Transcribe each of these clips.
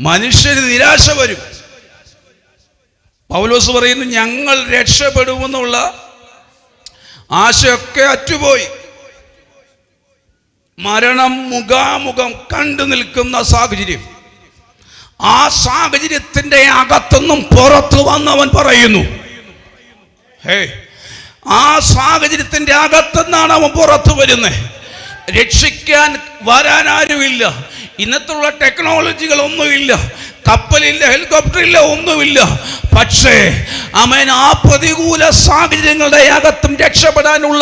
മനുഷ്യന് നിരാശ വരും. പൗലോസ് പറയുന്നു, ഞങ്ങൾ രക്ഷപ്പെടുമെന്നുള്ള ആശയൊക്കെ അറ്റുപോയി. മരണം മുഖാമുഖം കണ്ടു നിൽക്കുന്ന സാഹചര്യം. ആ സാഹചര്യത്തിന്റെ അകത്തുനിന്നും പുറത്തു വന്നവൻ പറയുന്നു, ആ സാഹചര്യത്തിന്റെ അകത്തുനിന്നാണ് അവൻ പുറത്തു വരുന്നത്. രക്ഷിക്കാൻ വരാൻ ആരുമില്ല. ഇന്നത്തുള്ള ടെക്നോളജികളൊന്നുമില്ല, കപ്പലില്ല, ഹെലികോപ്റ്റർ ഇല്ല, ഒന്നുമില്ല. പക്ഷേ അവൻ ആ പ്രതികൂല സാഹചര്യങ്ങളുടെ അകത്തും രക്ഷപ്പെടാനുള്ള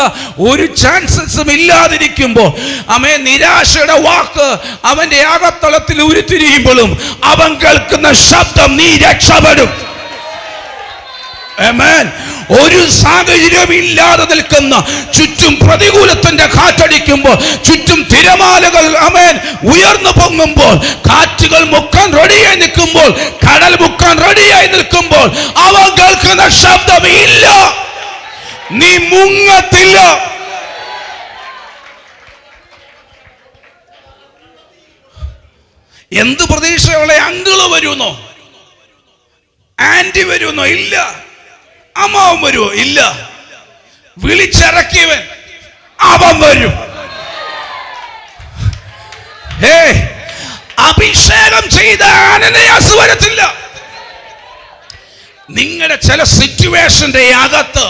ഒരു ചാൻസസും ഇല്ലാതിരിക്കുമ്പോൾ അവൻ നിരാശയുടെ വാക്ക് അവന്റെ അകത്തളത്തിൽ ഉരുത്തിരിയുമ്പോഴും അവൻ കേൾക്കുന്ന ശബ്ദം, നീ രക്ഷപ്പെടും. ആമേൻ. ഒരു സാഹചര്യം ഇല്ലാതെ നിൽക്കുന്ന, ചുറ്റും പ്രതികൂലത്തിന്റെ കാറ്റടിക്കുമ്പോൾ, ചുറ്റും തിരമാലകൾ ആമേൻ ഉയർന്നു പൊങ്ങുമ്പോൾ, കാറ്റുകൾ മുക്കാൻ റെഡിയായി നിൽക്കുമ്പോൾ, കടൽ മുക്കാൻ റെഡിയായി നിൽക്കുമ്പോൾ അവൻ കേൾക്കുന്ന ശബ്ദം, ഇല്ല, നീ മുങ്ങത്തില്ല. എന്ത് പ്രതീക്ഷയുള്ള അങ്കിള് വരുന്നോ, ആന്റി വരുന്നോ? ഇല്ല. അമ്മാവൻ വരുമോ? ഇല്ല. വിളിച്ചിറക്കിയവൻ അവൻ വരും. അഭിഷേകം ചെയ്ത അനനയാസ് വരത്തില്ല. നിങ്ങളുടെ ചില സിറ്റുവേഷന്റെ അകത്ത്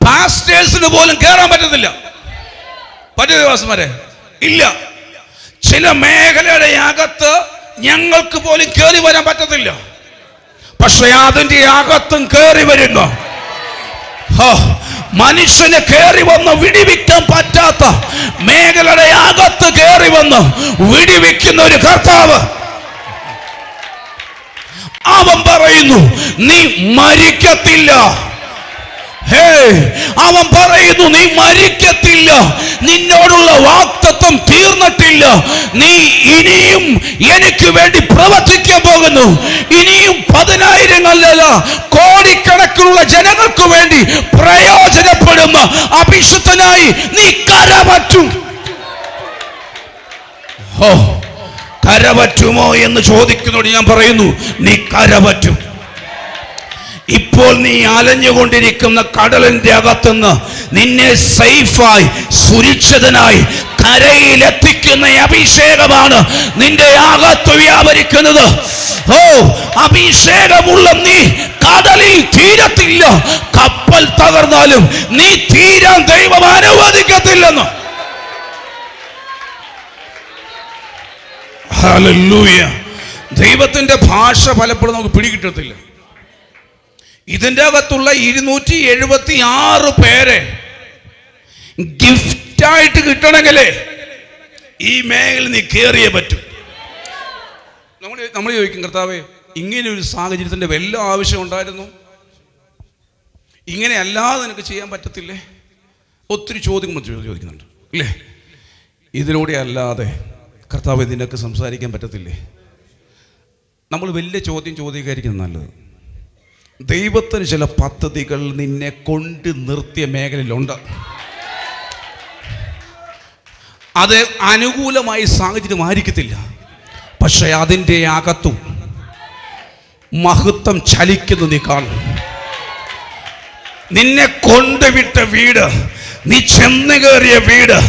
പാസ്റ്റേഴ്സിന് പോലും കയറാൻ പറ്റത്തില്ല. പറ്റുവാസന്മാരെ ഇല്ല. ചില മേഖലയുടെ അകത്ത് ഞങ്ങൾക്ക് പോലും കയറി വരാൻ പറ്റത്തില്ല. പക്ഷെ അതിന്റെ അകത്തും കയറി വരുന്നു. മനുഷ്യന് കയറി വന്ന് വിടിവിക്കാൻ പറ്റാത്ത മേഖലയുടെ അകത്ത് കയറി വന്ന് വിടിവിക്കുന്ന ഒരു കർത്താവ്. അവൻ പറയുന്നു, നീ മരിക്കത്തില്ല. അവൻ പറയുന്നു, നീ മരിക്കത്തില്ല. നിന്നോടുള്ള വാഗ്ദത്തം തീർന്നിട്ടില്ല. നീ ഇനിയും എനിക്ക് വേണ്ടി പ്രവർത്തിക്കാൻ പോകുന്നു. ഇനിയും 10,000 കോടിക്കണക്കിനുള്ള ജനങ്ങൾക്ക് വേണ്ടി പ്രയോജനപ്പെടുന്ന അഭിഷിക്തനായി നീ കരപറ്റും. കരപറ്റുമോ എന്ന് ചോദിക്കുന്നോട് ഞാൻ പറയുന്നു, നീ കരപറ്റും. ഇപ്പോൾ നീ അലഞ്ഞുകൊണ്ടിരിക്കുന്ന കടലിന്റെ അകത്തുനിന്ന് നിന്നെ സേഫായി, സുരക്ഷിതനായി കരയിലെത്തിക്കുന്ന അഭിഷേകമാണ് നിന്റെ അകത്ത് വ്യാപരിക്കുന്നത്. അഭിഷേകമുള്ള നീ കടലിൽ തീരത്തില്ല. കപ്പൽ തകർന്നാലും നീ തീരാൻ ദൈവം അനുവദിക്കത്തില്ലെന്ന്. ഹല്ലേലൂയ. ദൈവത്തിന്റെ ഭാഷ പലപ്പോഴും നമുക്ക് പിടികിട്ടത്തില്ല. ഇതിൻ്റെ അകത്തുള്ള 276 പേരെ ഗിഫ്റ്റായിട്ട് കിട്ടണമെങ്കിലേ ഈ മേഖല നീ കയറിയേ പറ്റും. നമ്മൾ ചോദിക്കും, കർത്താവേ, ഇങ്ങനെ ഒരു സാഹചര്യത്തിന്റെ വല്ല ആവശ്യം ഉണ്ടായിരുന്നു? ഇങ്ങനെ അല്ലാതെ നിനക്ക് ചെയ്യാൻ പറ്റത്തില്ലേ? ഒത്തിരി ചോദ്യങ്ങൾ ചോദിക്കുന്നുണ്ട് അല്ലേ? ഇതിലൂടെ അല്ലാതെ കർത്താവേ നിനക്ക് സംസാരിക്കാൻ പറ്റത്തില്ലേ? നമ്മൾ വലിയ ചോദ്യം ചോദിക്കാതിരിക്കുന്നത് നല്ലത്. ദൈവത്തിന് ചില പദ്ധതികൾ നിന്നെ കൊണ്ട് നിർത്തിയ മേഖലയിലുണ്ട്. അത് അനുകൂലമായി സാഹചര്യം ആയിരിക്കത്തില്ല. പക്ഷെ അതിൻ്റെ അകത്തും മഹത്വം ചലിക്കുന്നു നീ കാണും. നിന്നെ കൊണ്ടുവിട്ട വീട്, നീ ചെന്ന് കയറിയ വീട്,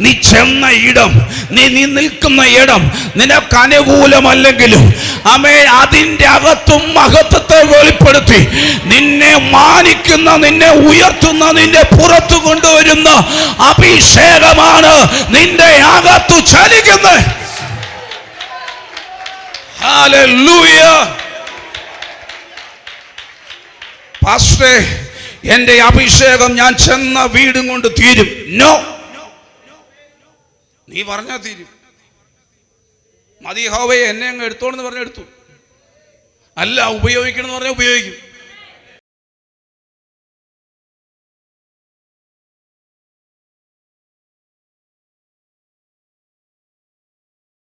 നീ ചെന്ന ഇടം, നീ നിൽക്കുന്ന ഇടം നിനക്ക് അനുകൂലമല്ലെങ്കിലും അതിൻ്റെ അകത്തും മഹത്വത്തെ വെളിപ്പെടുത്തി നിന്നെ മാനിക്കുന്ന, നിന്നെ ഉയർത്തുന്ന, നിന്നെ പുറത്തു കൊണ്ടുവരുന്ന അഭിഷേകമാണ് നിന്റെ അകത്തു ചലിക്കുന്നത്. ഹല്ലേലൂയ. പാസ്റ്റേ, എന്റെ അഭിഷേകം ഞാൻ ചെന്ന വീടും കൊണ്ട് തീരും. നോ, നീ പറഞ്ഞാൽ തീരും. മതി യഹോവേ എന്നെ അങ്ങ് എടുത്തോണെന്ന് പറഞ്ഞെടുത്തു. അല്ല, ഉപയോഗിക്കണം എന്ന് പറഞ്ഞാൽ ഉപയോഗിക്കും.